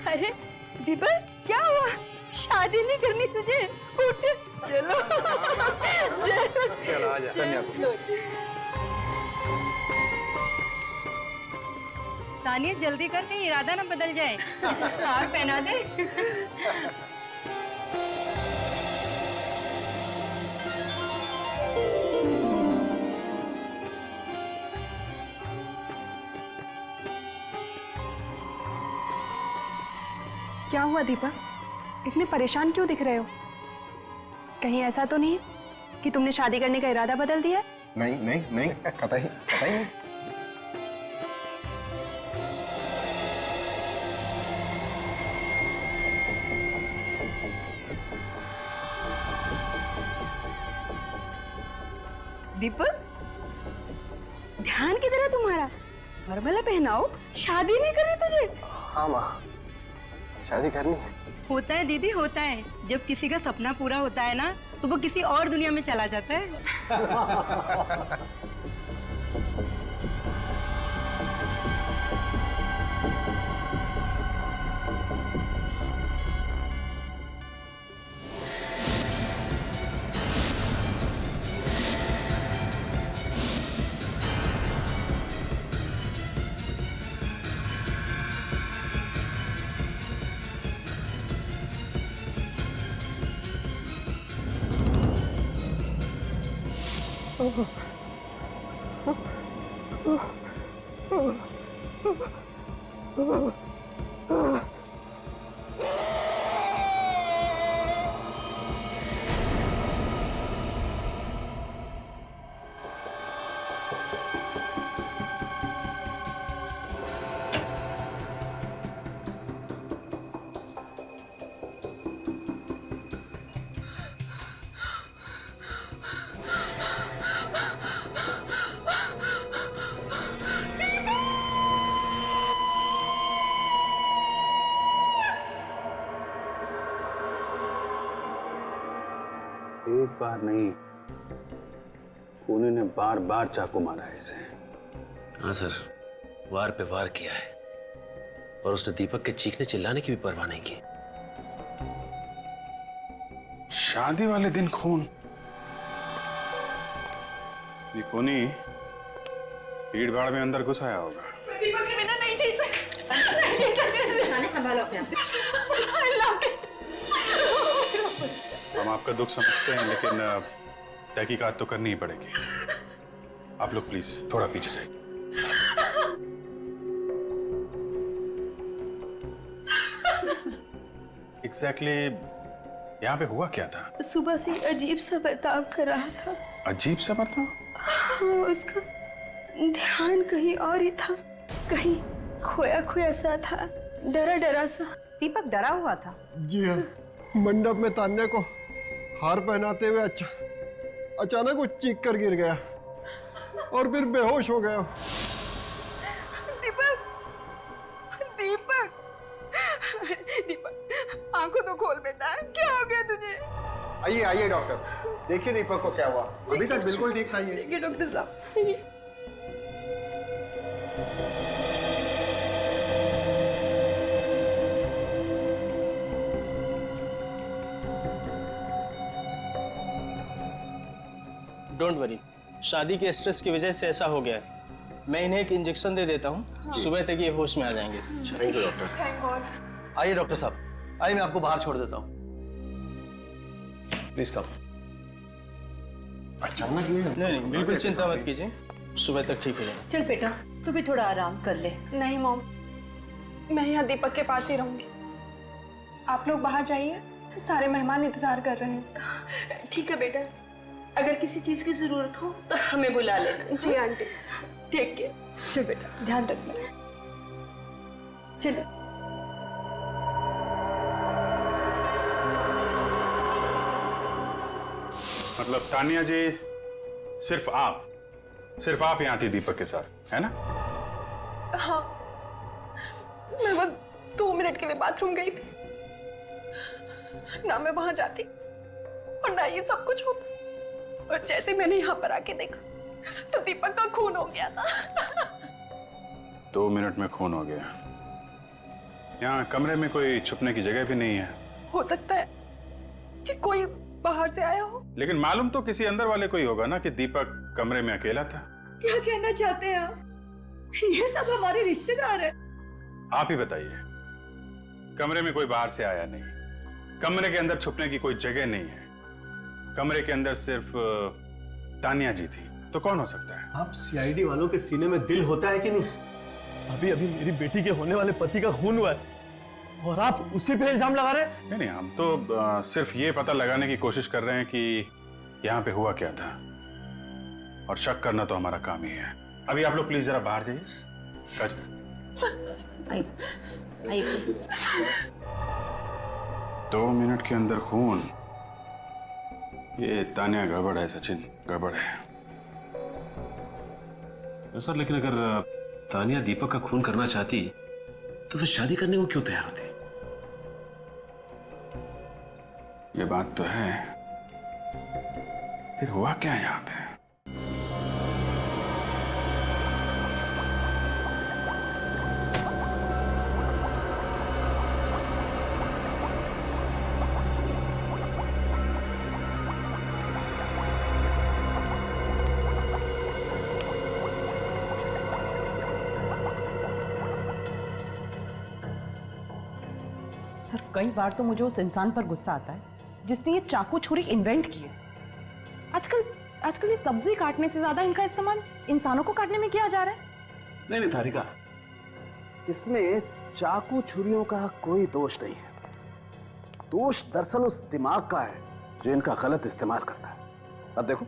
अरे दीपक, क्या हुआ? शादी नहीं करनी तुझे? उठ, चलो चलो आजा। तानिया जल्दी कर, कहीं इरादा ना बदल जाए। हार पहना दे। क्या हुआ दीपक, इतने परेशान क्यों दिख रहे हो? कहीं ऐसा तो नहीं है कि तुमने शादी करने का इरादा बदल दिया? नहीं नहीं नहीं, कतई नहीं। दीपक, ध्यान किधर है तुम्हारा? फॉर्मूला पहनाओ, शादी नहीं करनी तुझे? हाँ माँ, शादी करनी है। होता है दीदी, होता है। जब किसी का सपना पूरा होता है ना, तो वो किसी और दुनिया में चला जाता है। एक बार नहीं, खूनी ने बार बार चाकू मारा है इसे। हाँ सर, वार पे वार किया है और उसने दीपक के चीखने चिल्लाने की भी परवाह नहीं की। शादी वाले दिन खून। ये खूनी भीड़ भाड़ में अंदर घुस आया होगा। दीपक के बिना नहीं जी सकते। संभालो अपने आप। हम आपका दुख समझते हैं, लेकिन तहकीकात तो करनी ही पड़ेगी। आप लोग प्लीज थोड़ा पीछे जाइए। एग्जैक्टली यहाँ पे हुआ क्या था? सुबह से अजीब सा बर्ताव कर रहा था। अजीब सा बर्ताव? हाँ, उसका ध्यान कहीं और ही था, कहीं खोया खोया सा था, डरा डरा सा। दीपक डरा हुआ था? जी हाँ, मंडप में तान्या को हार पहनाते हुए अचानक वो चीख कर गिर गया और फिर बेहोश हो गया। दीपक, दीपक, दीपक, आंखों तो खोल बेटा, क्या हो गया तुझे? आइए आइए डॉक्टर, देखिए दीपक को क्या हुआ। अभी तक बिल्कुल ठीक था ये। देखिए डॉक्टर साहब। डोंट वरी, शादी के स्ट्रेस की वजह से ऐसा हो गया है। मैं इन्हें एक इंजेक्शन दे देता हूँ, सुबह तक ये होश में आ जाएंगे। Thank you doctor. Thank God. आइए डॉक्टर साहब, आइए मैं आपको बाहर छोड़ देता हूँ। Please come. अचानक ये नहीं, बिल्कुल चिंता मत कीजिए, सुबह तक ठीक हो जाएगा। चल बेटा, तू भी थोड़ा आराम कर ले। नहीं मॉम, मैं यहाँ दीपक के पास ही रहूंगी। आप लोग बाहर जाइए, सारे मेहमान इंतजार कर रहे हैं। ठीक है बेटा, अगर किसी चीज की जरूरत हो तो हमें बुला लेना। जी आंटी। Take care. चल बेटा, ध्यान रखना। चलो। मतलब तानिया जी, सिर्फ आप यहाँ थी दीपक के साथ, है ना? हाँ, मैं बस 2 मिनट के लिए बाथरूम गई थी। ना मैं वहां जाती और ना ये सब कुछ होता। और जैसे मैंने यहाँ पर आके देखा तो दीपक का खून हो गया था। 2 मिनट में खून हो गया। यहाँ कमरे में कोई छुपने की जगह भी नहीं है। हो सकता है कि कोई बाहर से आया हो। लेकिन मालूम तो किसी अंदर वाले को ही होगा ना कि दीपक कमरे में अकेला था। क्या कहना चाहते हैं आप? ये सब हमारे रिश्तेदार हैं। आप ही बताइए। कमरे में कोई बाहर से आया नहीं, कमरे के अंदर छुपने की कोई जगह नहीं है, कमरे के अंदर सिर्फ तानिया जी थी, तो कौन हो सकता है? आप सीआईडी वालों के सीने में दिल होता है कि नहीं? अभी अभी मेरी बेटी के होने वाले पति का खून हुआ है और आप उसी पे इल्जाम लगा रहे हैं? नहीं, हम तो सिर्फ ये पता लगाने की कोशिश कर रहे हैं कि यहाँ पे हुआ क्या था, और शक करना तो हमारा काम ही है। अभी आप लोग प्लीज जरा बाहर जाइए। आइए प्लीज। 2 मिनट के अंदर खून, ये तानिया गड़बड़ है सचिन, गड़बड़ है। सर लेकिन अगर तानिया दीपक का खून करना चाहती तो फिर शादी करने को क्यों तैयार होती? ये बात तो है, फिर हुआ क्या यहाँ पे? सर कई बार तो मुझे उस इंसान पर गुस्सा आता है जिसने ये चाकू छुरी इन्वेंट की है। आजकल ये सब्जी काटने से ज्यादा इनका इस्तेमाल इंसानों को काटने में किया जा रहा है। नहीं तारिका, इसमें चाकू छुरियों का कोई दोष नहीं है। दोष दरअसल उस दिमाग का है जो इनका गलत इस्तेमाल करता है। अब देखो,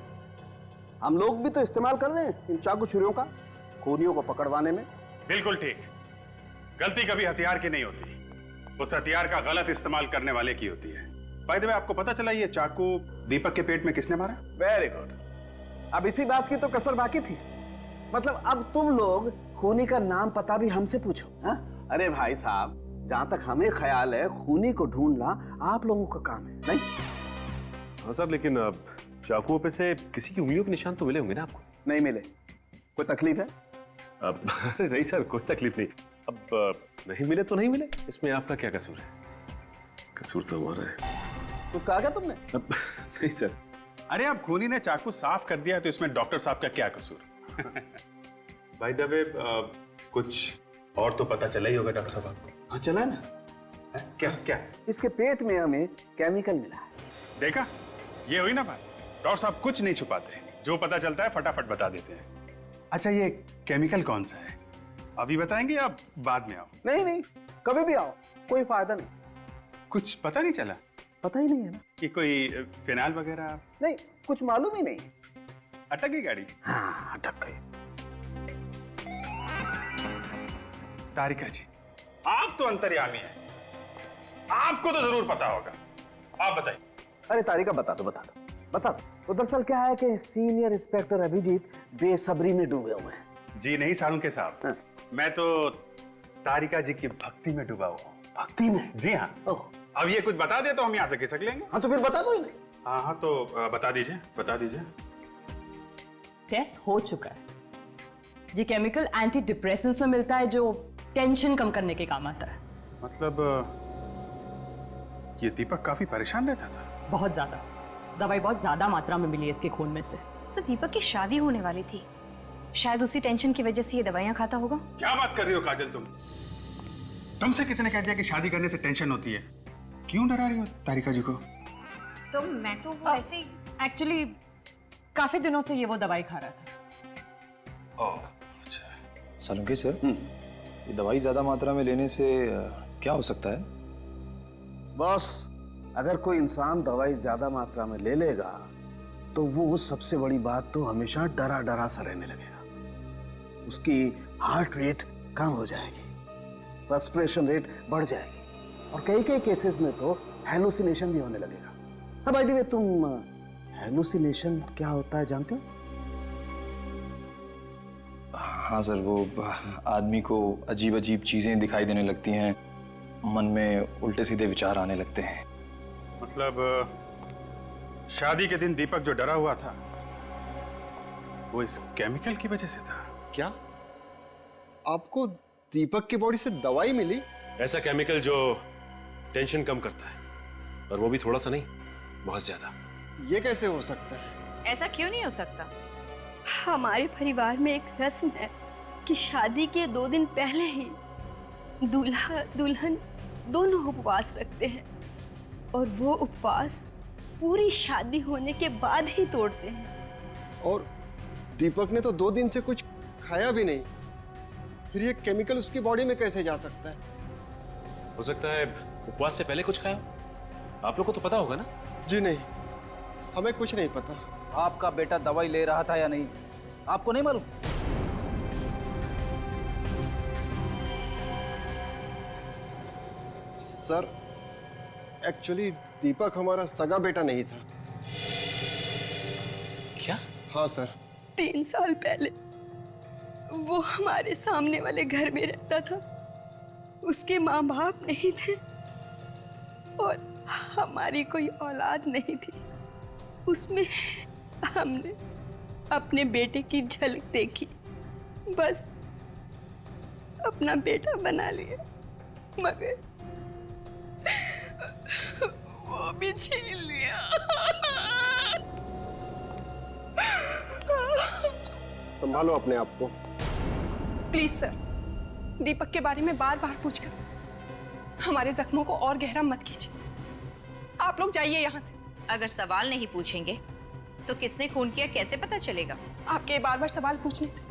हम लोग भी तो इस्तेमाल कर रहे हैं इन चाकू छुरियों का खूनियों को पकड़वाने में। बिल्कुल ठीक। गलती कभी हथियार की नहीं होती, उस हथियार का गलत इस्तेमाल करने वाले की होती है। बाय द वे, आपको पता चला ये चाकू दीपक के पेट में किसने मारा? Very good. अब इसी बात की तो कसर बाकी थी। मतलब अब तुम लोग खूनी का नाम पता भी हमसे पूछो। हा? अरे भाई साहब, जहां तक हमें ख्याल है खूनी को ढूंढना आप लोगों का काम है, नहीं? हाँ साहब, लेकिन चाकुओं पे से किसी की उंगलियों के निशान तो मिले होंगे ना आपको? नहीं मिले। कोई तकलीफ है? अरे नहीं सर, कोई तकलीफ नहीं। अब नहीं मिले तो नहीं मिले, इसमें आपका क्या कसूर है? कसूर तो हमारा है। कुछ कहा क्या तुमने? नहीं सर। अरे अब खूनी ने चाकू साफ कर दिया तो इसमें डॉक्टर साहब का क्या कसूर? बाय द वे, कुछ और तो पता चला ही होगा डॉक्टर साहब आपको। हाँ चला ना। क्या क्या? इसके पेट में हमें केमिकल मिला है। देखा, ये हुई ना बात। डॉक्टर साहब कुछ नहीं छुपाते, जो पता चलता है फटाफट बता देते हैं। अच्छा, ये केमिकल कौन सा है, अभी बताएंगे या बाद में आओ? नहीं नहीं, कभी भी आओ, कोई फायदा नहीं। कुछ पता नहीं चला? पता ही नहीं है ना कि कोई फिनाइल वगैरह? नहीं, कुछ मालूम ही नहीं। अटक गई गाड़ी? हाँ, अटक गई। तारिका जी, आप तो अंतर्यामी हैं, आपको तो जरूर पता होगा, आप बताइए। अरे तारिका, बता दो। वो दरअसल क्या है कि सीनियर इंस्पेक्टर अभिजीत बेसब्री में डूबे हुए हैं। जी नहीं सालुंके साहब, हाँ। मैं तो तारिका जी की भक्ति में डूबा हुआ हूँ। भक्ति में? जी हाँ। अब ये कुछ बता दे तो हम यहाँ से खिसक लेंगे। हाँ तो फिर बता दो इन्हें। हाँ तो बता दीजिए। टेस्ट हो चुका है। ये केमिकल एंटी डिप्रेसेंट्स में मिलता है जो टेंशन कम करने के काम आता है। मतलब ये दीपक काफी परेशान रहता था? बहुत ज्यादा। दवाई बहुत ज्यादा मात्रा में मिली है इसके खून में से। सर दीपक की शादी होने वाली थी, शायद उसी टेंशन की वजह से ये दवाइयां खाता होगा। क्या बात कर रही हो काजल तुमसे किसने कह दिया कि शादी करने से टेंशन होती है? क्यों डरा रही हो तारिका जी को? सर मैं तो वो ऐसे ही एक्चुअली काफी दिनों से ये वो दवाई खा रहा था। ओह अच्छा। सालुंके सर, ये दवाई ज्यादा मात्रा में लेने से क्या हो सकता है? बॉस, अगर कोई इंसान दवाई ज्यादा मात्रा में ले लेगा तो वो सबसे बड़ी बात तो हमेशा डरा सा रहने लगेगा। उसकी हार्ट रेट कम हो जाएगी, रेस्पिरेशन रेट बढ़ जाएगी और कई केसेस में तो हेलुसिनेशन भी होने लगेगा। हाँ बाय द वे, तुम हेलुसिनेशन क्या होता है जानते हो? हाँ सर, वो आदमी को अजीब अजीब चीजें दिखाई देने लगती हैं, मन में उल्टे सीधे विचार आने लगते हैं। मतलब शादी के दिन दीपक जो डरा हुआ था वो इस केमिकल की वजह से था? क्या आपको दीपक की बॉडी से दवाई मिली? ऐसा केमिकल जो टेंशन कम करता है, और वो भी थोड़ा सा नहीं, बहुत ज्यादा। ये कैसे हो सकता है? ऐसा क्यों नहीं हो सकता? हमारे परिवार में एक रस्म है कि शादी के 2 दिन पहले ही दूल्हा दुल्हन दोनों उपवास रखते हैं और वो उपवास पूरी शादी होने के बाद ही तोड़ते हैं। और दीपक ने तो 2 दिन से कुछ खाया भी नहीं, फिर ये केमिकल उसकी बॉडी में कैसे जा सकता है? हो सकता है उपवास से पहले कुछ खाया। आप लोग को तो पता होगा ना? जी नहीं, हमें कुछ नहीं पता। आपका बेटा दवाई ले रहा था या नहीं, आपको नहीं मालूम? सर, एक्चुअली दीपक हमारा सगा बेटा नहीं था। क्या? हाँ सर। 3 साल पहले वो हमारे सामने वाले घर में रहता था। उसके माँ बाप नहीं थे और हमारी कोई औलाद नहीं थी। उसमें हमने अपने बेटे की झलक देखी, बस अपना बेटा बना लिया, मगर वो भी छीन लिया। संभालो अपने आप को। प्लीज सर, दीपक के बारे में बार बार पूछकर हमारे जख्मों को और गहरा मत कीजिए। आप लोग जाइए यहाँ से। अगर सवाल नहीं पूछेंगे तो किसने खून किया कैसे पता चलेगा? आपके बार बार सवाल पूछने से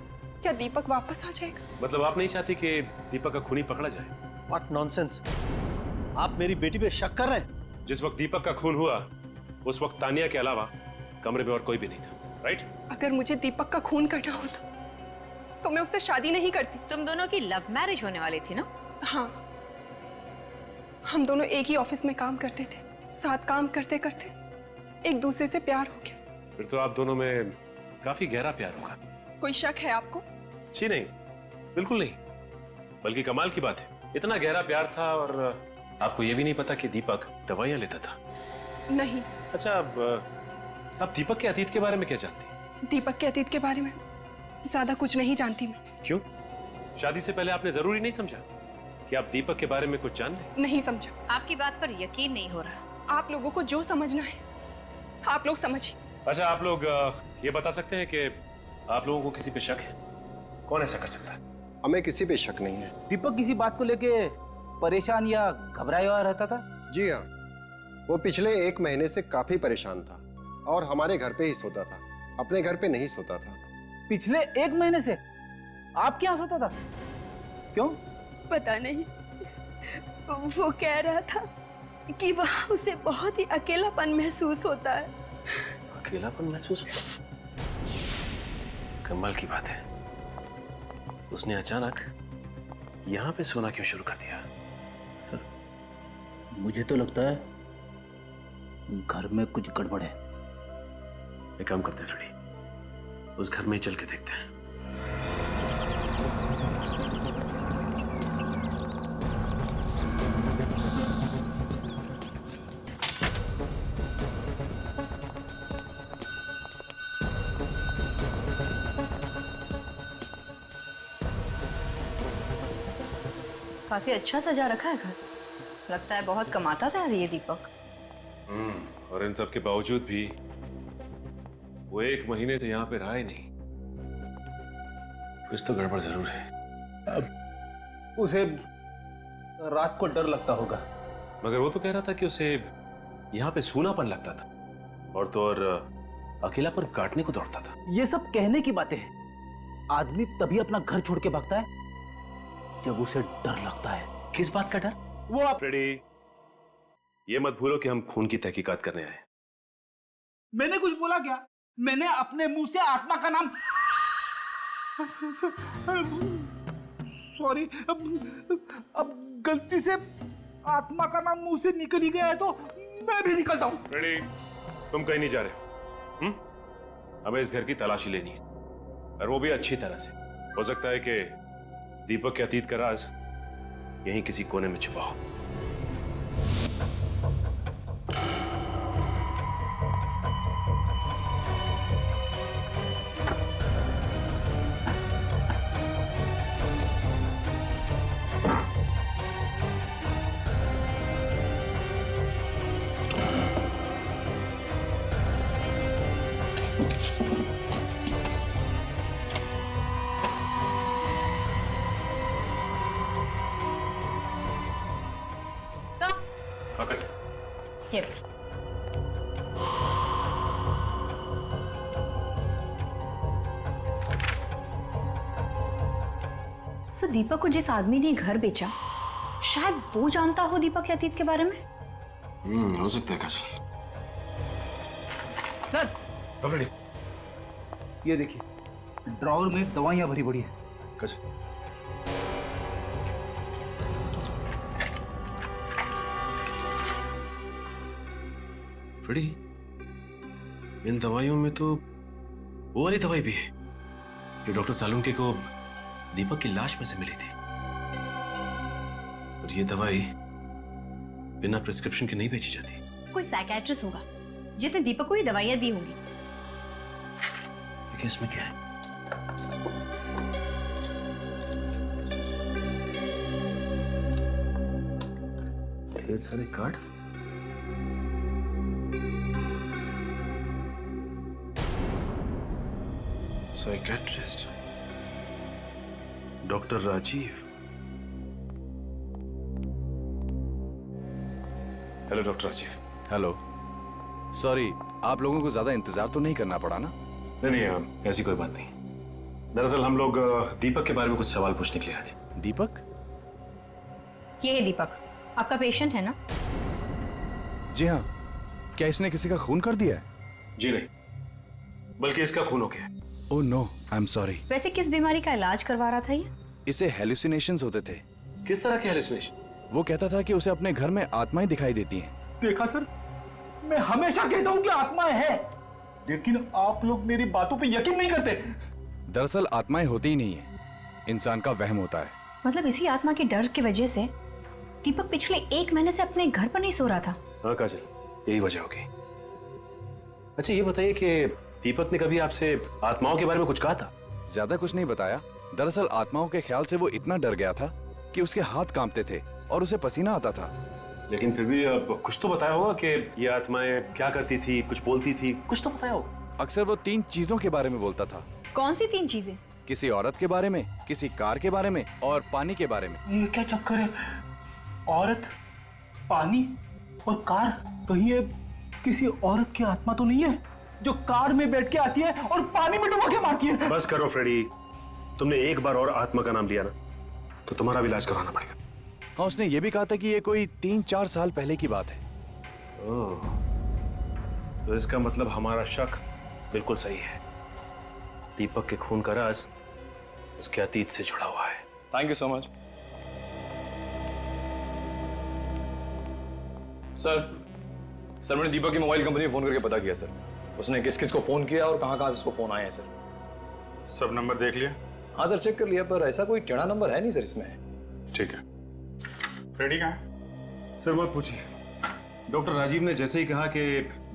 क्या दीपक वापस आ जाएगा? मतलब आप नहीं चाहती कि दीपक का खूनी पकड़ा जाए? What nonsense! आप मेरी बेटी पे शक कर रहे हैं? जिस वक्त दीपक का खून हुआ उस वक्त तानिया के अलावा कमरे में और कोई भी नहीं था, राइट? अगर मुझे दीपक का खून करना होता तो मैं उससे शादी नहीं करती। तुम दोनों की लव मैरिज होने वाली थी ना? हाँ, हम दोनों एक ही ऑफिस में काम करते थे। साथ काम करते करते एक दूसरे से प्यार हो गया। फिर तो आप दोनों में काफी गहरा प्यार होगा। कोई शक है आपको? जी नहीं, बिल्कुल नहीं। बल्कि कमाल की बात है, इतना गहरा प्यार था और आपको ये भी नहीं पता कि दीपक दवाइयां लेता था। नहीं। अच्छा, अब आप दीपक के अतीत के बारे में क्या जानती? दीपक के अतीत के बारे में ज्यादा कुछ नहीं जानती मैं। क्यों? शादी से पहले आपने जरूरी नहीं समझा कि आप दीपक के बारे में कुछ जान लें? नहीं समझा। आपकी बात पर यकीन नहीं हो रहा। आप लोगों को जो समझना है आप लोग समझिए। अच्छा, आप लोग ये बता सकते हैं कि आप लोगों को किसी पे शक है? कौन ऐसा कर सकता है? हमें किसी पे शक नहीं है। दीपक किसी बात को लेके परेशान या घबराया हुआ रहता था? जी हाँ, वो पिछले 1 महीने से काफी परेशान था और हमारे घर पे ही सोता था, अपने घर पे नहीं सोता था। पिछले 1 महीने से आपके यहाँ सोता था? क्यों? पता नहीं, वो कह रहा था कि वहाँ उसे बहुत ही अकेलापन महसूस होता है। अकेलापन महसूस होता? कमाल की बात है, उसने अचानक यहाँ पे सोना क्यों शुरू कर दिया? सर, मुझे तो लगता है घर में कुछ गड़बड़ है। एक काम करते हैं फ्रेडी, उस घर में ही चल के देखते हैं। काफी अच्छा सजा रखा है घर। लगता है बहुत कमाता था ये दीपक। और इन सब के बावजूद भी वो 1 महीने से यहाँ पे रहा ही नहीं। कुछ तो गड़बड़ जरूर है। अब उसे रात को डर लगता होगा। मगर वो तो कह रहा था कि उसे यहाँ पे सूनापन लगता था और तो और अकेलापन काटने को दौड़ता था। ये सब कहने की बातें हैं। आदमी तभी अपना घर छोड़ के भागता है जब उसे डर लगता है। किस बात का डर? वो आप फ्रेडी, ये मत भूलो कि हम खून की तहकीकात करने आए। मैंने कुछ बोला क्या? मैंने अपने मुंह से आत्मा का नाम सॉरी, अब गलती से आत्मा का नाम मुंह से निकल ही गया है तो मैं भी निकलता हूँ। फ्रेडी, तुम कहीं नहीं जा रहे हो। हमें इस घर की तलाशी लेनी है और वो भी अच्छी तरह से। हो सकता है कि दीपक के अतीत का राज यहीं किसी कोने में छुपा हो। ये भी। सर दीपक को जिस आदमी ने घर बेचा, शायद वो जानता हो दीपक के अतीत के बारे में। हो सकता है काजल। ये देखिए, ड्रॉवर में दवाइयां भरी पड़ी है। काजल, फ्रेडी, इन दवाइयों में तो वो वाली दवाई भी है जो डॉक्टर सालुंके को दीपक की लाश में से मिली थी। और ये दवाई बिना प्रिस्क्रिप्शन के नहीं बेची जाती। कोई साइकियाट्रिस्ट होगा जिसने दीपक को ये दवाइयां दी होंगी। देखिए इसमें क्या है। ढेर सारे card. Psychiatrist doctor Rajiv. Hello doctor Rajiv. Hello. Sorry, आप लोगों को ज्यादा इंतजार तो नहीं करना पड़ा ना? नहीं, ऐसी कोई बात नहीं। दरअसल हम लोग दीपक के बारे में कुछ सवाल पूछने के लिए आए थे। दीपक? ये है दीपक, आपका पेशेंट है ना? जी हाँ। क्या इसने किसी का खून कर दिया है? जी नहीं, बल्कि इसका खून हो गया। Oh no, I am sorry. वैसे किस बीमारी का इलाज करवा रहा था ये? इसे हेलुसिनेशंस होते थे। किस तरह के हेलुसिनेशन? वो कहता था कि उसे अपने घर में आत्माएं दिखाई देती हैं। देखा सर, मैं हमेशा कहता हूँ कि आत्माएं हैं, लेकिन आप लोग मेरी बातों पे यकीन नहीं करते। दरअसल आत्माएं होती ही नहीं है, इंसान का वहम होता है। मतलब इसी आत्मा के डर की वजह से दीपक पिछले 1 महीने से अपने घर पर नहीं सो रहा था। हाँ काजल, यही वजह होगी। अच्छा ये बताइए कि दीपक ने कभी आपसे आत्माओं के बारे में कुछ कहा था? ज्यादा कुछ नहीं बताया। दरअसल आत्माओं के ख्याल से वो इतना डर गया था कि उसके हाथ कांपते थे और उसे पसीना आता था। लेकिन फिर भी कुछ तो बताया होगा कि ये आत्माएं क्या करती थी, कुछ बोलती थी, कुछ तो बताया होगा। अक्सर वो 3 चीजों के बारे में बोलता था। कौन सी 3 चीजें? किसी औरत के बारे में, किसी कार के बारे में और पानी के बारे में। ये क्या चक्कर है? औरत, पानी और कार? कहीं ये किसी औरत की आत्मा तो नहीं है जो कार में बैठ के आती है और पानी में डुबा के मारती है? बस करो फ्रेडी, तुमने एक बार और आत्मा का नाम लिया ना तो तुम्हारा भी इलाज करवाना पड़ेगा। हाँ, उसने ये भी कहा था कि ये कोई 3-4 साल पहले की बात है। ओह, तो इसका मतलब हमारा शक बिल्कुल सही है। दीपक के खून का राज उसके अतीत से जुड़ा हुआ है। Thank you so much sir. मैंने दीपक की मोबाइल कंपनी में फोन करके पता किया सर। उसने किस किस को फोन किया और कहाँ से उसको फोन आए हैं सर। सब नंबर देख लिया? हाँ सर, चेक कर लिया, पर ऐसा कोई टेढ़ा नंबर है नहीं सर इसमें। ठीक है। फ्रेडी कहाँ है? सर मत पूछिए। डॉक्टर राजीव ने जैसे ही कहा कि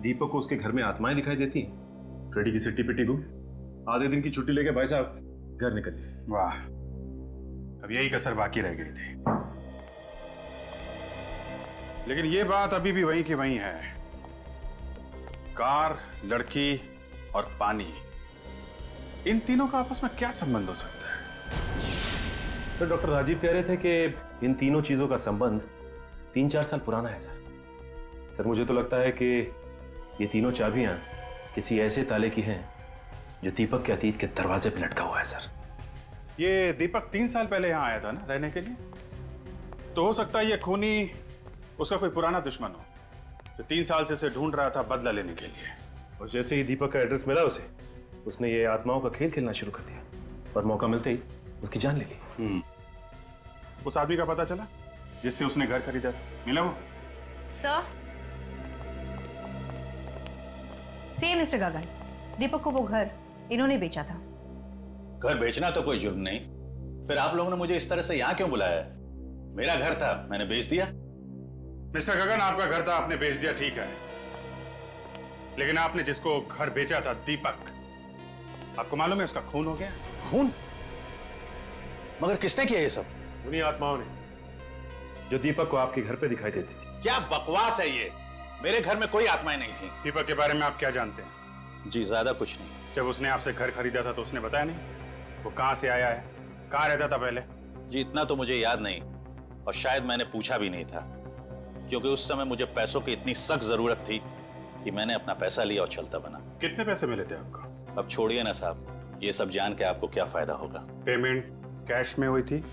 दीपक को उसके घर में आत्माएं दिखाई देती, फ्रेडी की सिट्टी पिट्टी गुम। आधे दिन की छुट्टी लेके भाई साहब घर निकल गए। वाह, अब यही कसर बाकी रह गई थी। लेकिन ये बात अभी भी वहीं की वहीं है। कार, लड़की और पानी, इन तीनों का आपस में क्या संबंध हो सकता है? सर डॉक्टर राजीव कह रहे थे कि इन तीनों चीजों का संबंध 3-4 साल पुराना है सर। सर मुझे तो लगता है कि ये तीनों चाबियां किसी ऐसे ताले की हैं जो दीपक के अतीत के दरवाजे पे लटका हुआ है सर। ये दीपक 3 साल पहले यहाँ आया था ना रहने के लिए, तो हो सकता है ये खूनी उसका कोई पुराना दुश्मन हो जो 3 साल से उसे ढूंढ रहा था बदला लेने के लिए। और जैसे ही दीपक का एड्रेस मिला उसे, उसने ये आत्माओं का खेल खेलना शुरू कर दिया और मौका मिलते ही उसकी जान ले ली। उस आदमी का पता चला जिससे उसने घर खरीदा था? मिला वो? सर, सी मिस्टर गगन, दीपक को वो घर इन्होंने बेचा था। घर बेचना तो कोई जुर्म नहीं, फिर आप लोगों ने मुझे इस तरह से यहाँ क्यों बुलाया है? मेरा घर था, मैंने बेच दिया। मिस्टर गगन, आपका घर था, आपने बेच दिया, ठीक है, लेकिन आपने जिसको घर बेचा था, दीपक, आपको मालूम है उसका खून हो गया? खून? मगर किसने किया ये सब? उन्हीं आत्माओं ने जो दीपक को आपके घर पे दिखाई देती थी। क्या बकवास है ये? मेरे घर में कोई आत्माएं नहीं थी। दीपक के बारे में आप क्या जानते हैं? जी ज्यादा कुछ नहीं। जब उसने आपसे घर खरीदा था तो उसने बताया नहीं वो कहां से आया है, कहां रहता था पहले? जी इतना तो मुझे याद नहीं, और शायद मैंने पूछा भी नहीं था। क्योंकि उस समय मुझे पैसों की इतनी सख्त जरूरत थी कि मैंने अपना पैसा लिया और चलता बना। कितने पैसे मिले थे आपको? अब छोड़िए ना साहब, ये सब जान के आपको क्या फायदा होगा। पेमेंट कैश में हुई थी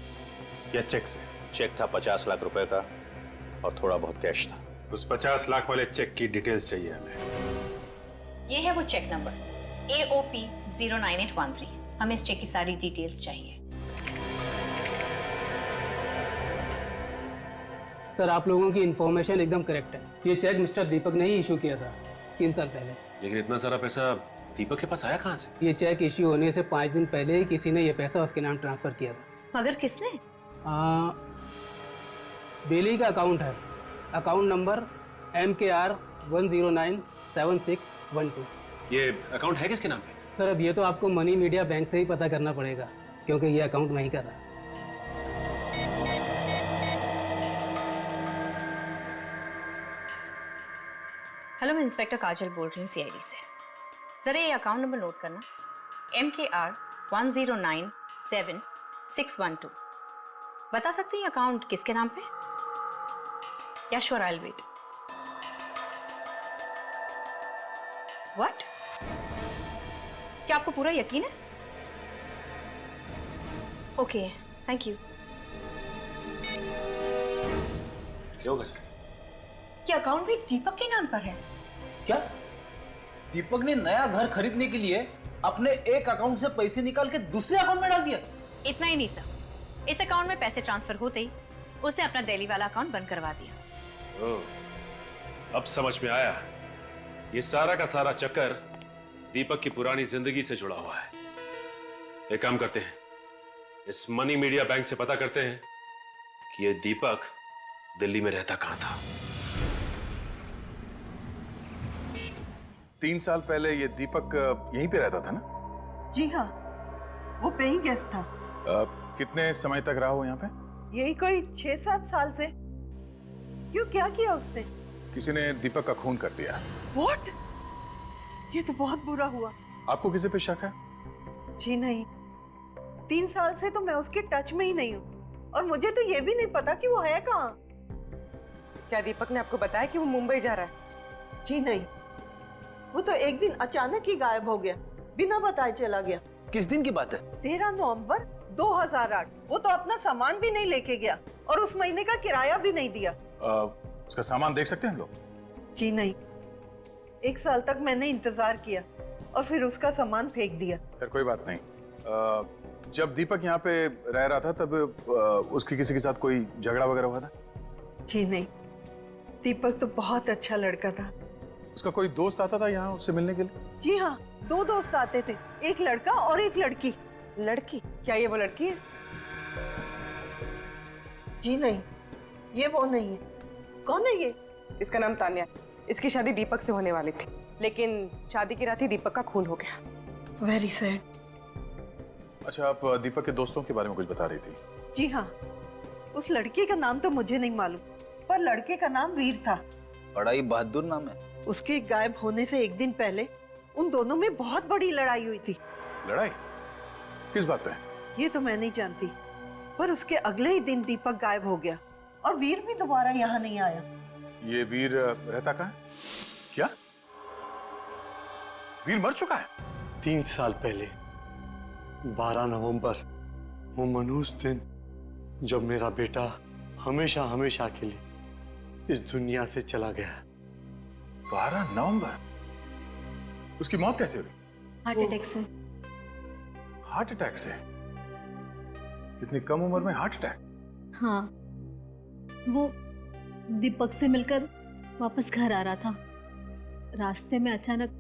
या चेक से? चेक था 50 लाख रुपए का और थोड़ा बहुत कैश था। उस 50 लाख वाले चेक की डिटेल्स चाहिए हमें। ये है वो चेक नंबर AOP 09813। हमें इस चेक की सारी डिटेल्स चाहिए। सर, आप लोगों की इन्फॉर्मेशन एकदम करेक्ट है। ये चेक मिस्टर दीपक ने ही इशू किया था 3 साल पहले। लेकिन इतना सारा पैसा दीपक के पास आया कहाँ से? ये चेक इश्यू होने से 5 दिन पहले ही किसी ने ये पैसा उसके नाम ट्रांसफर किया था। मगर किसने? बेली का अकाउंट है, अकाउंट नंबर MKR 1097612। ये अकाउंट है किसके नाम पे? सर, अब ये तो आपको मनी मीडिया बैंक से ही पता करना पड़ेगा, क्योंकि ये अकाउंट मैं ही कर रहा है। हेलो, मैं इंस्पेक्टर काजल बोल रही हूँ CID से। जरा ये अकाउंट नंबर नोट करना, MKR 1097612। बता सकते हैं ये अकाउंट किसके नाम पे? Yeah sure, I will wait. What? क्या आपको पूरा यकीन है? Okay, thank you. क्या होगा सर? ये अकाउंट भी दीपक के नाम पर है। क्या दीपक ने नया घर खरीदने के लिए अपने एक अकाउंट से पैसे निकाल के दूसरे अकाउंट में डाल दिया? इतना ही नहीं सर, इस अकाउंट में पैसे ट्रांसफर होते ही उसने अपना दिल्ली वाला अकाउंट बंद करवा दिया। ओह, अब समझ में आया। ये सारा का सारा चक्कर दीपक की पुरानी जिंदगी से जुड़ा हुआ है। एक काम करते हैं, इस मनी मीडिया बैंक से पता करते हैं कि ये दीपक दिल्ली में रहता कहां था। 3 साल पहले ये दीपक यहीं पे रहता था ना? जी हाँ, वो पेइंग गेस्ट था। कितने समय तक रहा हो यहाँ पे? यही कोई 6-7 साल से। क्यों, क्या किया उसने? किसी ने दीपक का खून कर दिया। What? ये तो बहुत बुरा हुआ। आपको किसी पे शक है? जी नहीं, 3 साल से तो मैं उसके टच में ही नहीं हूँ, और मुझे तो ये भी नहीं पता कि वो है कहाँ। क्या दीपक ने आपको बताया कि वो मुंबई जा रहा है? जी नहीं, वो तो एक दिन अचानक ही गायब हो गया, बिना बताए चला गया। किस दिन की बात है? 13 नवंबर 2008। वो तो अपना सामान भी नहीं लेके गया और उस महीने का किराया भी नहीं दिया। उसका सामान देख सकते हैं हम लोग? जी नहीं, 1 साल तक मैंने इंतजार किया और फिर उसका सामान फेंक दिया। फिर कोई बात नहीं। जब दीपक यहाँ पे रह रहा था तब उसकी किसी के साथ कोई झगड़ा वगैरह हुआ था? जी नहीं, दीपक तो बहुत अच्छा लड़का था। उसका कोई दोस्त आता था यहाँ उससे मिलने के लिए? जी हाँ, 2 दोस्त आते थे, एक लड़का और एक लड़की। लड़की? क्या ये वो लड़की है? जी नहीं, ये वो नहीं है। कौन है ये? इसका नाम तान्या। इसकी शादी दीपक से होने वाली थी, लेकिन शादी की रात ही दीपक का खून हो गया। Very sad. अच्छा, आप दीपक के दोस्तों के बारे में कुछ बता रही थी? जी हाँ, उस लड़की का नाम तो मुझे नहीं मालूम, पर लड़के का नाम वीर था। बड़ा ही बहादुर नाम है। उसके गायब होने से 1 दिन पहले उन दोनों में बहुत बड़ी लड़ाई हुई थी। लड़ाई? किस बात पे? ये तो मैं नहीं जानती, पर उसके अगले ही दिन दीपक गायब हो गया और वीर भी दोबारा यहाँ नहीं आया। ये वीर रहता कहाँ है? क्या वीर मर चुका है? 3 साल पहले 12 नवंबर, वो मनहूस दिन जब मेरा बेटा हमेशा हमेशा के लिए इस दुनिया से चला गया। 12 नवंबर? उसकी मौत कैसे हुई? हार्ट अटैक से। हार्ट अटैक से? इतनी कम उम्र में हार्ट अटैक? हाँ, वो दीपक से मिलकर वापस घर आ रहा था। रास्ते में अचानक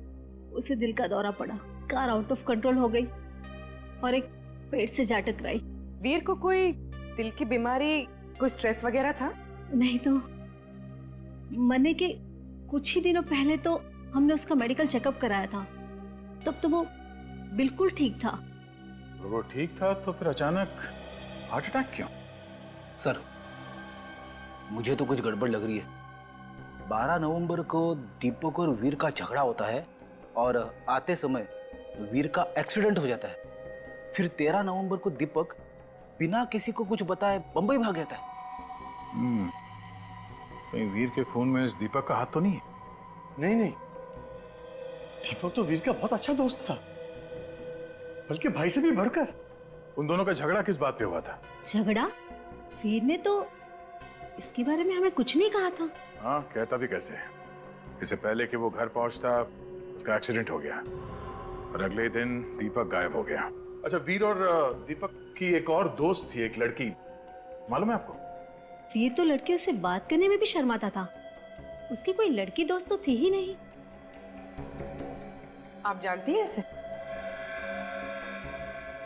उसे दिल का दौरा पड़ा, कार आउट ऑफ कंट्रोल हो गई और एक पेड़ से जा टकराई। वीर को कोई दिल की बीमारी, कोई स्ट्रेस वगैरह था? नहीं तो मरने के कुछ ही दिनों पहले तो हमने उसका मेडिकल चेकअप कराया था, तब तो वो बिल्कुल ठीक था। वो ठीक था तो फिर अचानक हार्ट अटैक क्यों? सर, मुझे तो कुछ गड़बड़ लग रही है। 12 नवंबर को दीपक और वीर का झगड़ा होता है और आते समय वीर का एक्सीडेंट हो जाता है। फिर 13 नवंबर को दीपक बिना किसी को कुछ बताए बंबई भाग जाता है। कहीं वीर के खून में इस दीपक का हाथ तो नहीं है? नहीं नहीं, दीपक तो वीर का बहुत अच्छा दोस्त था, बल्कि भाई से भी बढ़कर। उन दोनों का झगड़ा किस बात पे हुआ था? झगड़ा? वीर ने तो इसके बारे में हमें कुछ नहीं कहा था। हाँ, कहता भी कैसे? इससे पहले कि वो घर पहुंचता उसका एक्सीडेंट हो गया और अगले दिन दीपक गायब हो गया। अच्छा, वीर और दीपक की एक और दोस्त थी, एक लड़की, मालूम है आपको? वीर तो लड़के से बात करने में भी शर्माता था। उसकी कोई लड़की दोस्त तो थी ही नहीं। आप जानती हैं इसे?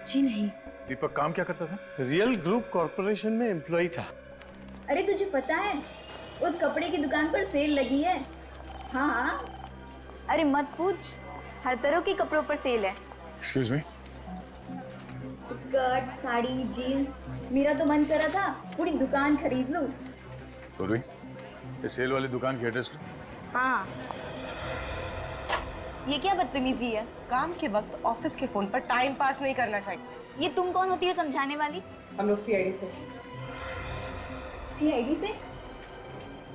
जी नहीं। दीपक काम क्या करता था? रियल ग्रुप कॉर्पोरेशन में एम्प्लॉय था। अरे तुझे पता है उस कपड़े की दुकान पर सेल लगी है? हाँ हाँ। अरे मत पूछ, हर तरह के कपड़ों पर सेल है। Excuse me? Skirt, sari, jeans, मेरा तो मन करा था पूरी दुकान खरीद लूं। पूर्वी, इस सेल वाली दुकान की एड्रेस लो। हाँ। ये क्या बदतमीजी है? काम के वक्त ऑफिस के फोन पर टाइम पास नहीं करना चाहिए। ये तुम कौन होती है समझाने वाली? हम लोग सीआईडी से। सीआईडी से?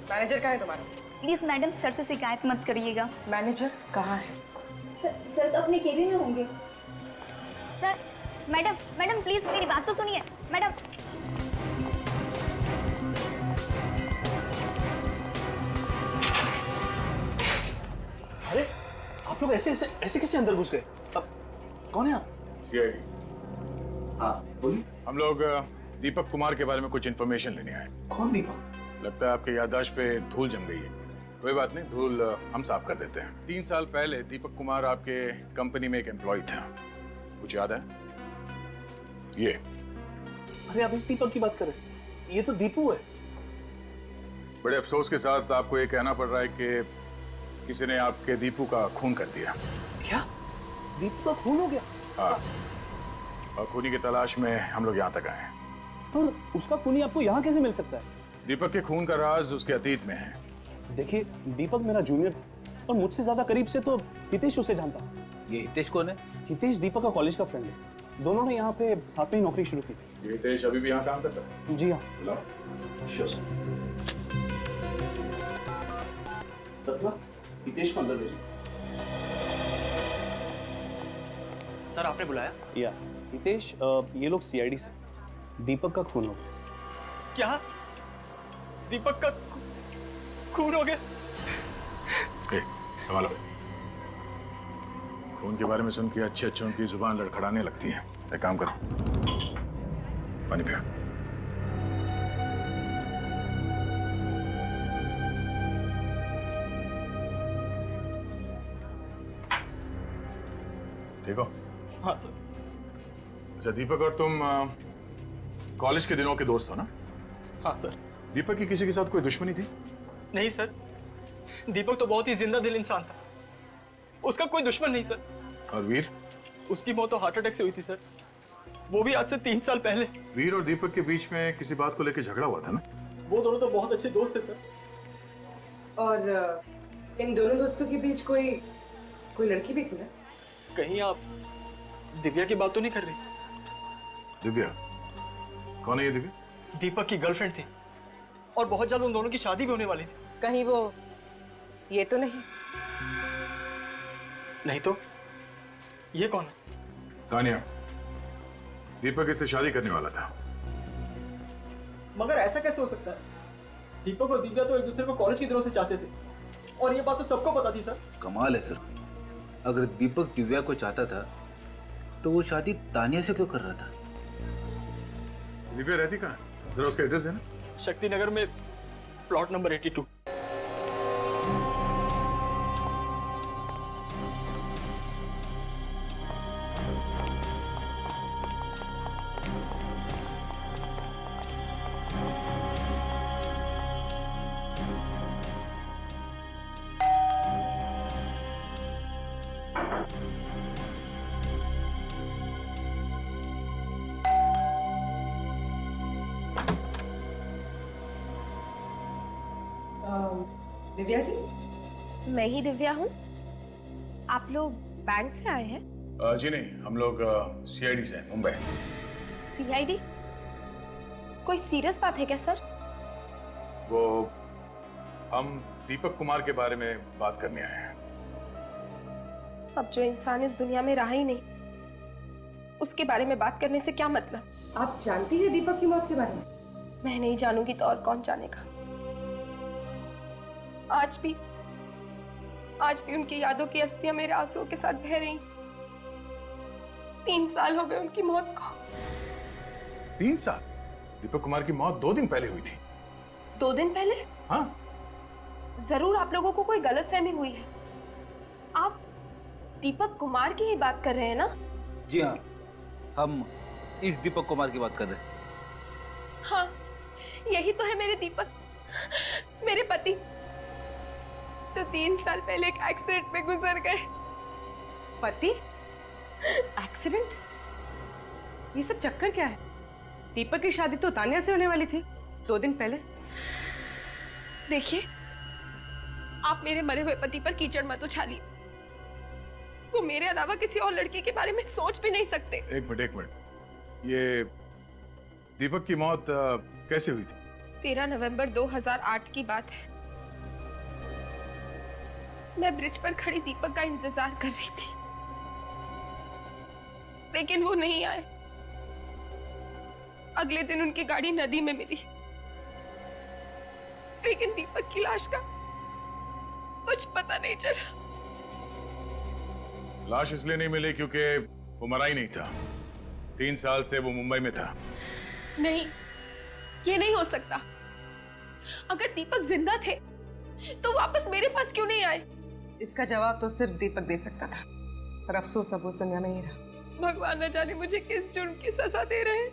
मैनेजर कहाँ है तुम्हारा? प्लीज मैडम, सर से शिकायत मत करिएगा। मैनेजर कहाँ है? सर तो अपने केबिन में होंगे। सर, मैडम मैडम प्लीज मेरी बात तो सुनिए मैडम। अरे आप लोग ऐसे कैसे अंदर घुस गए? अब कौन है आप? सीआईडी। हाँ बोलिए। हम लोग दीपक कुमार के बारे में कुछ इन्फॉर्मेशन लेने आए। कौन दीपक? लगता है आपके याददाश्त पे धूल जम गई है। कोई बात नहीं, धूल हम साफ कर देते हैं। 3 साल पहले दीपक कुमार आपके कंपनी में एक एम्प्लॉय था, कुछ याद है? ये। अरे आप इस दीपक की बात कर रहे हैं? ये तो दीपू है। बड़े अफसोस के साथ आपको ये कहना पड़ रहा है कि किसी ने आपके दीपू का खून कर दिया। क्या? दीपू का खून हो गया? हाँ, और खूनी की तलाश में हम लोग यहाँ तक आए हैं। पर उसका खूनी आपको यहाँ कैसे मिल सकता है? दीपक के खून का राज उसके अतीत में है। देखिए, दीपक मेरा जूनियर था और मुझसे ज्यादा करीब से तो हितेश उसे जानता। ये हितेश कौन है? हितेश दीपक का कॉलेज का फ्रेंड है। दोनों ने यहाँ पे साथ में ही नौकरी शुरू की थी। ये हितेश अभी भी यहाँ काम करता है? जी हाँ। बुलाओ। Sure sir. सत्या, हितेश को अंदर भेज दो। सर आपने बुलाया? या हितेश, ये लोग सीआईडी से। दीपक का खून हो गया। क्या? दीपक का खून हो गया? संभालो। खून के बारे में सुन के अच्छे अच्छों की जुबान लड़खड़ाने लगती है। एक काम करो, पानी पियो। ठीक हो? हाँ सर। अच्छा, दीपक और तुम कॉलेज के दिनों के दोस्त हो ना? हाँ सर। दीपक की किसी के साथ कोई दुश्मनी थी? नहीं सर, दीपक तो बहुत ही जिंदा दिल इंसान था। उसका कोई दुश्मन नहीं सर। और वीर? उसकी मौत तो हार्ट अटैक से हुई थी सर, वो भी आज से 3 साल पहले। वीर और दीपक के बीच में किसी बात को लेकर झगड़ा हुआ था ना? वो दोनों तो बहुत अच्छे दोस्त थे सर। और इन दोनों दोस्तों के बीच कोई लड़की भी थी ना? कहीं आप दिव्या की बात तो नहीं कर रही? दिव्या? कौन है ये दिव्या? दीपक की गर्लफ्रेंड थी और बहुत जल्द उन दोनों की शादी भी होने वाली थी। कहीं वो ये तो नहीं? नहीं तो ये कौन है? तानिया, दीपक इससे शादी करने वाला था। मगर ऐसा कैसे हो सकता है? दीपक और दिव्या तो एक दूसरे को कॉलेज के दिनों से चाहते थे और ये बात तो सबको पता थी सर। कमाल है सर, अगर दीपक दिव्या को चाहता था तो वो शादी तानिया से क्यों कर रहा था? दिव्या रहती कहाँ? जरा उसका एड्रेस है ना? शक्ति नगर में प्लॉट नंबर 82। दिव्या जी? मैं ही दिव्या हूँ। आप लोग बैंक से आए हैं? जी नहीं, हम लोग सीआईडी से हैं, मुंबई। सीआईडी? कोई सीरियस बात है क्या सर? वो हम दीपक कुमार के बारे में बात करने आए हैं। अब जो इंसान इस दुनिया में रहा ही नहीं, उसके बारे में बात करने से क्या मतलब? आप जानती हैं दीपक की मौत के बारे में? मैं नहीं जानूंगी तो और कौन जानेगा। आज भी उनकी यादों की अस्थियां मेरे आंसुओं के साथ बह रही। 3 साल हो गए उनकी मौत को। 3 साल? दीपक कुमार की मौत 2 दिन पहले हुई थी। 2 दिन पहले? हाँ। जरूर आप लोगों को कोई गलतफहमी हुई है। आप दीपक कुमार की ही बात कर रहे हैं ना? जी हाँ, हम इस दीपक कुमार की बात कर रहे हैं। हाँ, यही तो है मेरे दीपक, मेरे पति, जो 3 साल पहले एक एक्सीडेंट में गुजर गए। पति? एक्सीडेंट? ये सब चक्कर क्या है? दीपक की शादी तो तानिया से होने वाली थी 2 दिन पहले। देखिए, आप मेरे मरे हुए पति पर कीचड़ मत उछालिए। वो मेरे अलावा किसी और लड़की के बारे में सोच भी नहीं सकते। एक मिनट, ये दीपक की मौत कैसे हुई थी? 13 नवंबर 2008 की बात है। मैं ब्रिज पर खड़ी दीपक का इंतजार कर रही थी, लेकिन वो नहीं आए। अगले दिन उनकी गाड़ी नदी में मिली, लेकिन दीपक की लाश का कुछ पता नहीं चला। लाश इसलिए नहीं मिली क्योंकि वो मरा ही नहीं था। 3 साल से वो मुंबई में था। नहीं, ये नहीं हो सकता। अगर दीपक जिंदा थे तो वापस मेरे पास क्यों नहीं आए? इसका जवाब तो सिर्फ दीपक दे सकता था, पर अफसोस अब उस दुनिया में नहीं रहा। भगवान न जाने मुझे किस जुर्म की सजा दे रहे हैं।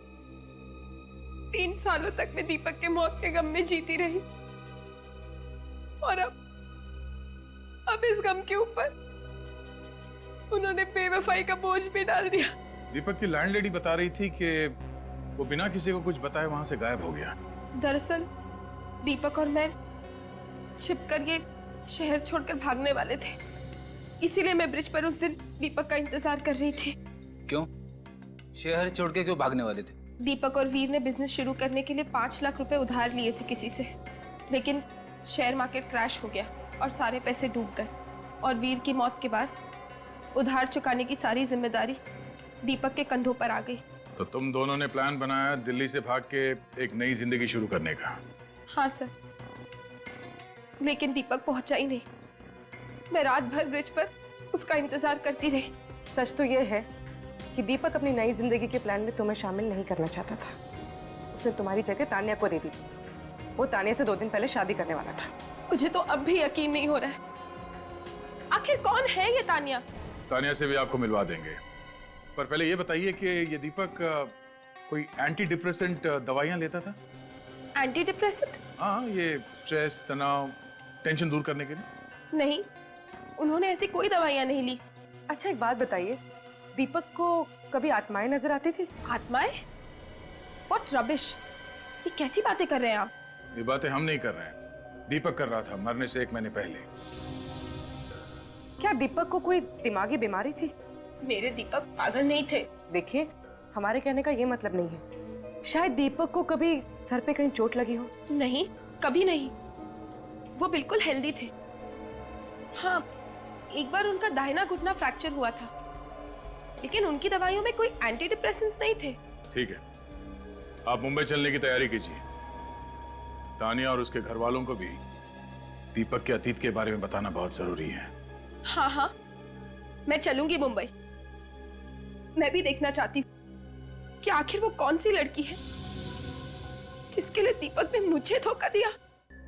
3 सालों तक मैं दीपक के मौत के गम में जीती रही, और अब इस गम के ऊपर उन्होंने बेवफाई का बोझ भी डाल दिया। दीपक की लैंडलेडी बता रही थी कि वो बिना किसी को कुछ बताए वहां से गायब हो गया। दरअसल दीपक और मैं छिपकर ये शहर छोड़कर भागने वाले थे, इसीलिए मैं ब्रिज पर उस दिन दीपक का इंतजार कर रही थी। क्यों? शहर छोड़ के क्यों भागने वाले थे? दीपक और वीर ने बिजनेस शुरू करने के लिए 5 लाख रुपए उधार लिए थे किसी से, लेकिन शेयर मार्केट क्रैश हो गया और सारे पैसे डूब गए। और वीर की मौत के बाद उधार चुकाने की सारी जिम्मेदारी दीपक के कंधों पर आ गई। तो तुम दोनों ने प्लान बनाया दिल्ली से भाग के एक नई जिंदगी शुरू करने का? हाँ सर, लेकिन दीपक पहुंचा ही नहीं। मैं रात भर ब्रिज पर उसका इंतजार करती रही। सच तो यह है कि दीपक अपनी नई जिंदगी के प्लान में तुम्हें शामिल नहीं करना चाहता था। उसने तुम्हारी जगह तानिया को दे दी। वो तानिया से 2 दिन पहले शादी करने वाला था। मुझे तो अब भी यकीन नहीं हो रहा है, आखिर कौन है ये तानिया? तानिया से भी आपको मिलवा देंगे, पर पहले ये बताइए कि ये दीपक कोई एंटी डिप्रेसेंट दवाइयां लेता था? Anti depressant? हाँ, ये स्ट्रेस, तनाव, टेंशन दूर करने के लिए। नहीं, उन्होंने ऐसी कोई दवाइयां नहीं ली। अच्छा एक बात बताइए, दीपक को कभी आत्माएं नजर आती थी? आत्माएं? व्हाट रबिश, ये कैसी बातें कर रहे हैं आप? ये बातें हम नहीं कर रहे हैं, दीपक कर रहा था मरने से 1 महीने पहले। क्या दीपक को कोई दिमागी बीमारी थी? मेरे दीपक पागल नहीं थे। देखिए, हमारे कहने का ये मतलब नहीं है। शायद दीपक को कभी सर पे कहीं चोट लगी हो। नहीं, कभी नहीं। वो बिल्कुल हेल्दी थे। हाँ, एक बार उनका दाहिना घुटना फ्रैक्चर हुआ था, लेकिन उनकी दवाइयों में कोई एंटी डिप्रेसेंट्स नहीं थे। ठीक है, आप मुंबई चलने की तैयारी कीजिए। तानिया और उसके घर वालों को भी दीपक के अतीत के बारे में बताना बहुत जरूरी है। हाँ हाँ, मैं चलूंगी मुंबई। मैं भी देखना चाहती हूँ कि आखिर वो कौन सी लड़की है जिसके लिए दीपक ने मुझे धोखा दिया।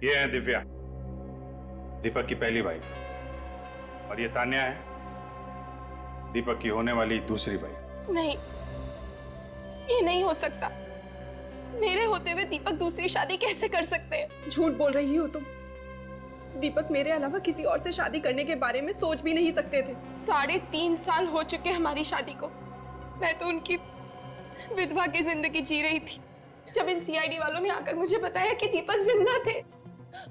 ये है दिव्या, दीपक की पहली वाइफ, और ये तान्या है, दीपक की होने वाली दूसरी वाइफ। नहीं, ये नहीं हो सकता। मेरे होते हुए दीपक दूसरी शादी कैसे कर सकते हैं? झूठ बोल रही हो तुम। दीपक मेरे अलावा किसी और से शादी करने के बारे में सोच भी नहीं सकते थे। 3.5 साल हो चुके हमारी शादी को। मैं तो उनकी विधवा की जिंदगी जी रही थी, जब इन सीआईडी वालों ने आकर मुझे बताया कि दीपक जिंदा थे,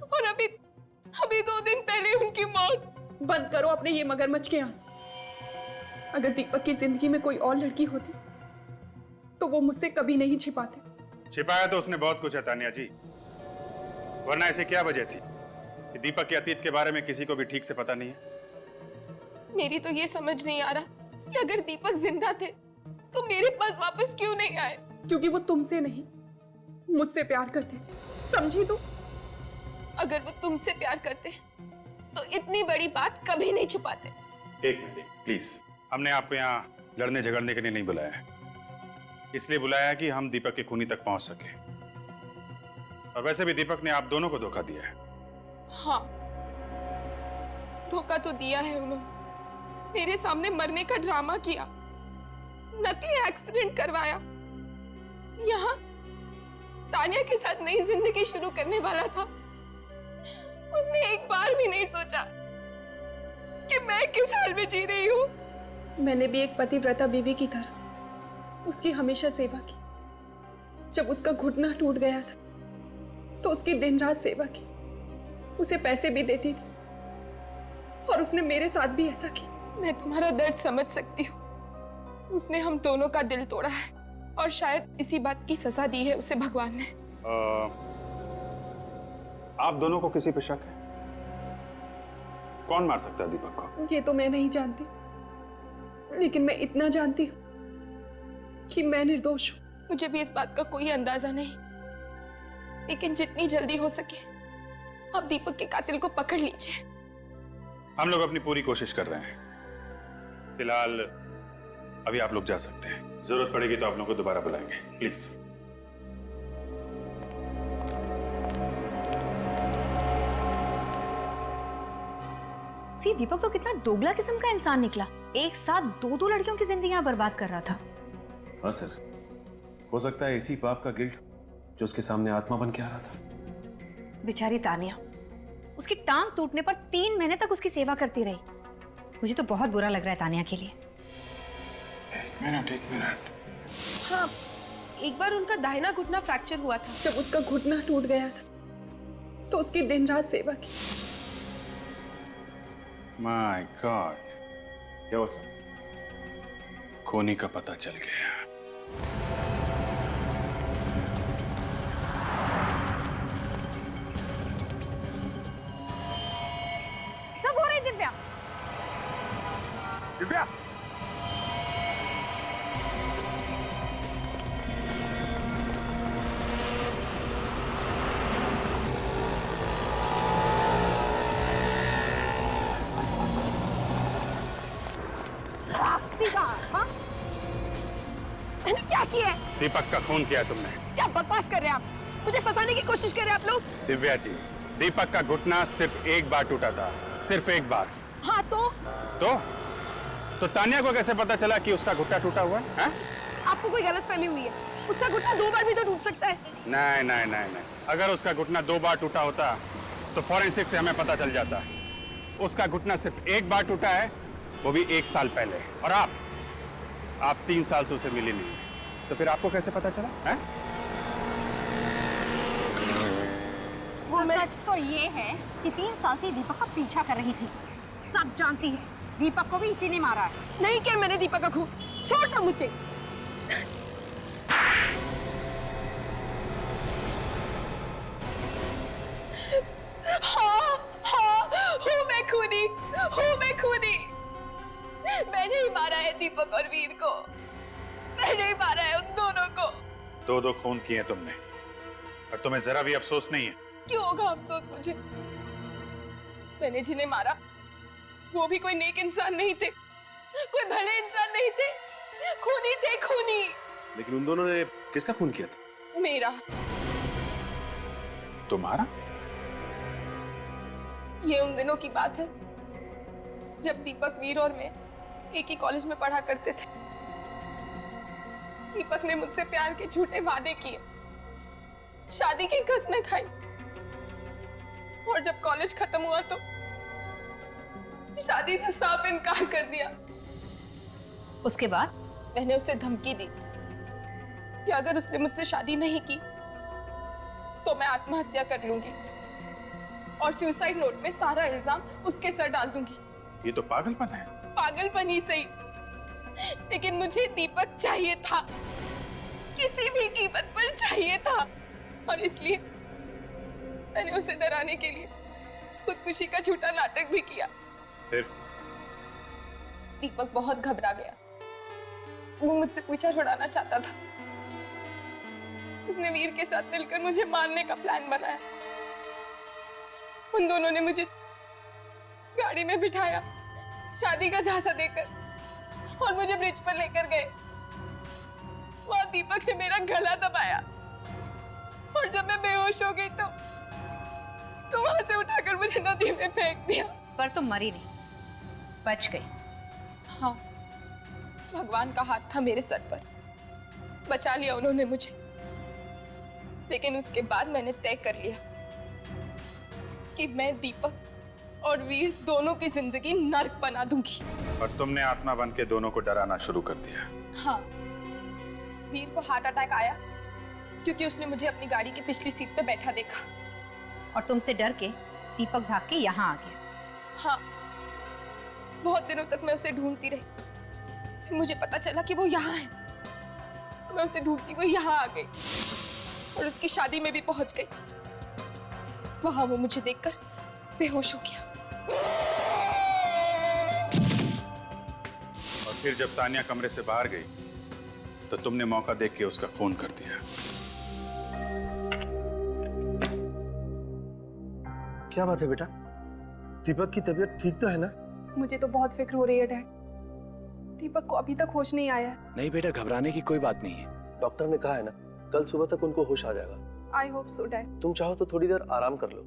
और अभी 2 दिन पहले उनकी मौत। बंद करो अपने ये मगरमच्छ के आंसू। अगर दीपक की जिंदगी में कोई और लड़की होती तो वो मुझसे कभी नहीं छिपाते। छिपाया तो उसने बहुत कुछ है तानिया जी, वरना ऐसे क्या वजह थी कि दीपक के अतीत के बारे में किसी को भी ठीक से पता नहीं है? मेरी तो ये समझ नहीं आ रहा कि अगर दीपक जिंदा थे तो मेरे पास वापस क्यों नहीं आए? क्योंकि वो तुमसे नहीं, मुझसे प्यार करते, समझी तू? अगर वो तुमसे प्यार करते तो इतनी बड़ी बात कभी नहीं छुपाते। एक मिनट प्लीज, हमने आपको यहाँ लड़ने झगड़ने के लिए नहीं बुलाया है, इसलिए बुलाया है कि हम दीपक के खूनी तक पहुंच सके। और वैसे भी दीपक ने आप दोनों को धोखा दिया है। हाँ, धोखा तो दिया है उन्होंने। मेरे सामने मरने का ड्रामा किया, नकली एक्सीडेंट करवाया, यहाँ तानिया के साथ नई जिंदगी शुरू करने वाला था। उसने एक बार भी नहीं सोचा कि मैं किस हाल में जी रही हूँ। मैंने भी एक पतिव्रता बीवी की तरह उसकी हमेशा सेवा की। जब उसका घुटना टूट गया था तो उसकी दिन रात सेवा की, उसे पैसे भी देती थी, और उसने मेरे साथ भी ऐसा की। मैं तुम्हारा दर्द समझ सकती हूँ। उसने हम दोनों का दिल तोड़ा है और शायद इसी बात की सजा दी है उसे भगवान ने। आप दोनों को किसी पे शक है? कौन मार सकता है दीपक को? ये तो मैं नहीं जानती, लेकिन मैं इतना जानती हूँ कि मैं निर्दोष हूँ। मुझे भी इस बात का कोई अंदाजा नहीं, लेकिन जितनी जल्दी हो सके आप दीपक के कातिल को पकड़ लीजिए। हम लोग अपनी पूरी कोशिश कर रहे हैं। फिलहाल अभी आप लोग जा सकते हैं, जरूरत पड़ेगी तो आप लोगों को दोबारा बुलाएंगे, प्लीज। सी, दीपक तो कितना दोगला किस्म का इंसान निकला। एक साथ दो दो लड़कियों की जिंदगियां बर्बाद कर रहा था। हाँ सर, हो सकता है इसी पाप का गिल्ट जो उसके सामने आत्मा बन के आ रहा था। बेचारी तानिया, उसकी टांग टूटने पर 3 महीने तक उसकी सेवा करती रही। मुझे तो बहुत बुरा लग रहा है तानिया के लिए। एक मिनट। हाँ, एक बार उनका दाहिना घुटना फ्रैक्चर हुआ था। जब उसका घुटना टूट गया था तो उसकी दिन रात सेवा की। माय गॉड, क्या हुआ? खूनी का पता चल गया। सब हो रही दिव्या। दिव्या, मैंने क्या किया है? दीपक का खून किया तुमने। क्या बकवास कर रहे हैं आप? मुझे फंसाने की कोशिश कर रहे हैं आप लोग। दिव्या जी, दीपक का घुटना सिर्फ एक बार टूटा था, सिर्फ एक बार। हाँ तो तानिया को कैसे पता चला कि उसका घुटना टूटा हुआ है? आपको कोई गलतफहमी हुई है। उसका घुटना 2 बार भी तो टूट सकता है। नहीं। अगर उसका घुटना 2 बार टूटा होता तो फॉरेंसिक से हमें पता चल जाता। उसका घुटना सिर्फ एक बार टूटा है, वो भी 1 साल पहले। और आप 3 साल से उसे मिली नहीं, तो फिर आपको कैसे पता चला है? सच तो ये है कि 3 साल से दीपक का पीछा कर रही थी। सब जानती है, दीपक को भी इसी ने मारा है। नहीं किया मैंने दीपक का खून। छोड़ दो मुझे। हाँ, हूँ मैं खूनी। मैंने ही मारा है दीपक और वीर को। मैंने ही मारा है उन दोनों को। 2 खून किए तुमने, और तुम्हें जरा भी अफसोस नहीं है? क्यों होगा अफसोस मुझे? मैंने जिन्हें मारा वो भी कोई नेक इंसान नहीं थे, कोई भले इंसान नहीं थे, खूनी थे, खूनी। लेकिन उन दोनों ने किसका खून किया था? मेरा। तुम्हारा? ये उन दिनों की बात है जब दीपक, वीर और मैं एक ही कॉलेज में पढ़ा करते थे। दीपक ने मुझसे प्यार के झूठे वादे किए, शादी की कसमें खाई, और जब कॉलेज खत्म हुआ तो शादी से साफ इनकार कर दिया। उसके बाद मैंने उसे धमकी दी कि अगर उसने मुझसे शादी नहीं की तो मैं आत्महत्या कर लूंगी और सुसाइड नोट में सारा इल्जाम उसके सर डाल दूंगी। ये तो पागलपन है। पागलपन ही सही, लेकिन मुझे दीपक चाहिए था, किसी भी कीमत पर चाहिए था, और इसलिए मैंने उसे डराने के लिए खुदकुशी का झूठा नाटक भी किया। फिर दीपक बहुत घबरा गया। वो मुझसे पीछा छुड़ाना चाहता था। उसने वीर के साथ मिलकर मुझे मारने का प्लान बनाया। उन दोनों ने मुझे गाड़ी में बिठाया, शादी का झांसा देकर और मुझे ब्रिज पर लेकर गए। वहां दीपक ने मेरा गला दबाया और जब मैं बेहोश हो गई तो वहां से उठाकर मुझे नदी में फेंक दिया। पर तुम मरी नहीं, बच गई। हाँ, भगवान का हाथ था मेरे सर पर, बचा लिया उन्होंने मुझे। लेकिन उसके बाद मैंने तय कर लिया कि मैं दीपक और वीर दोनों की जिंदगी नर्क बना दूंगी। और तुमने आत्मा बन के दोनों को डराना शुरू कर दिया। हाँ, वीर को हार्ट अटैक आया क्योंकि उसने मुझे अपनी गाड़ी की पिछली सीट पे बैठा देखा। और तुमसे डर के दीपक भाग के यहाँ आ गया। हाँ, बहुत दिनों तक मैं उसे ढूंढती रही। फिर मुझे पता चला कि वो यहाँ है। तो मैं उसे ढूंढती हुई यहाँ आ गई और उसकी शादी में भी पहुंच गई। वहां वो मुझे देखकर बेहोश हो गया। और फिर जब तानिया कमरे से बाहर गई तो तुमने मौका देख के उसका खून कर दिया। क्या बात है बेटा? दीपक की तबीयत ठीक तो है ना? मुझे तो बहुत फिक्र हो रही है डैड। दीपक को अभी तक होश नहीं आया है। नहीं बेटा, घबराने की कोई बात नहीं है। डॉक्टर ने कहा है ना, कल सुबह तक उनको होश आ जाएगा। I hope so dad. तुम चाहो तो थोड़ी देर आराम कर लो,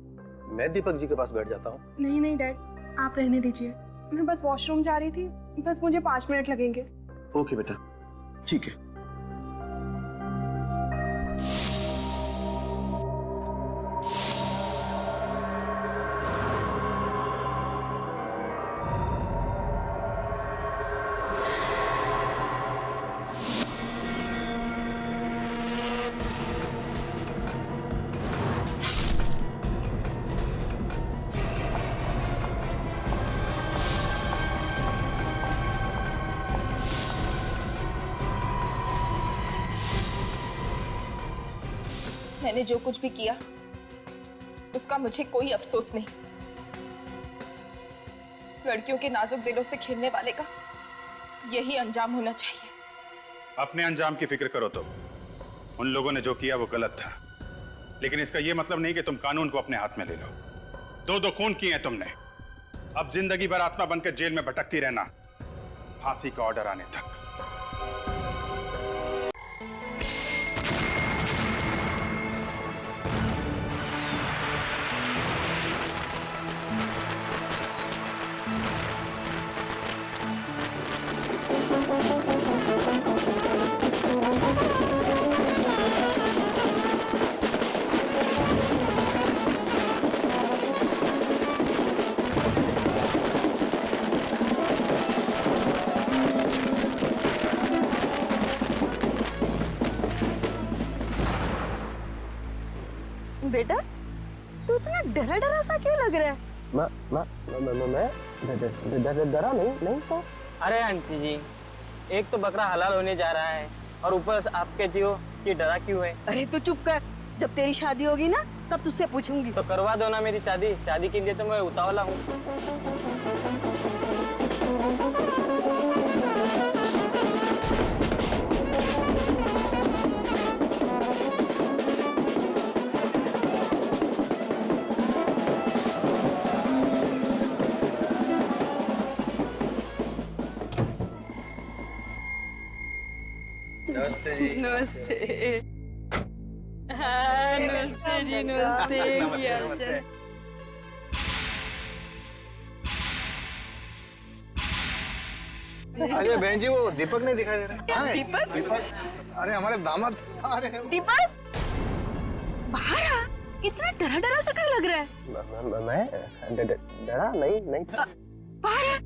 मैं दीपक जी के पास बैठ जाता हूँ। नहीं नहीं डैड, आप रहने दीजिए। मैं बस वॉशरूम जा रही थी, बस मुझे 5 मिनट लगेंगे। ओके बेटा, ठीक है। मैंने जो कुछ भी किया उसका मुझे कोई अफसोस नहीं। लड़कियों के नाजुक दिलों से खेलने वाले का यही अंजाम होना चाहिए। अपने अंजाम की फिक्र करो तो। उन लोगों ने जो किया वो गलत था, लेकिन इसका ये मतलब नहीं कि तुम कानून को अपने हाथ में ले लो। 2 खून किए हैं तुमने, अब जिंदगी भर आत्मा बनकर जेल में भटकती रहना, फांसी का ऑर्डर आने तक। बेटा, तू इतना डरा डरा सा क्यों लग रहा है? मैं डरा नहीं तो। अरे आंटी जी, एक तो बकरा हलाल होने जा रहा है और ऊपर से आप कहती हो कि डरा क्यों है। अरे तू चुप कर, जब तेरी शादी होगी ना तब तुझसे पूछूंगी। तो करवा दो ना मेरी शादी। शादी के लिए तो मैं उतावला हूँ। नमस्ते। हाँ नमस्ते जी, नमस्ते। क्या हाल चाल? अरे बहन जी, वो दीपक नहीं दिखाई दे रहा। क्या दीपक? दीपक, अरे हमारे दामाद आ रहे हैं। दीपक बाहर आ, इतना डरा डरा सा क्यों लग रहा है? मैं डरा नहीं था। बाहर आ।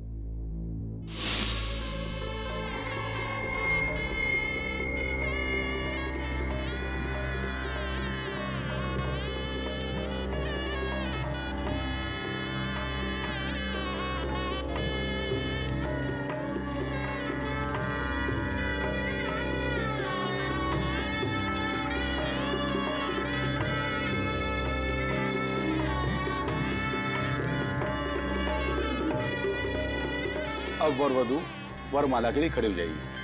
अब वर वधु वरमाला के लिए खड़ी हो जाएगी।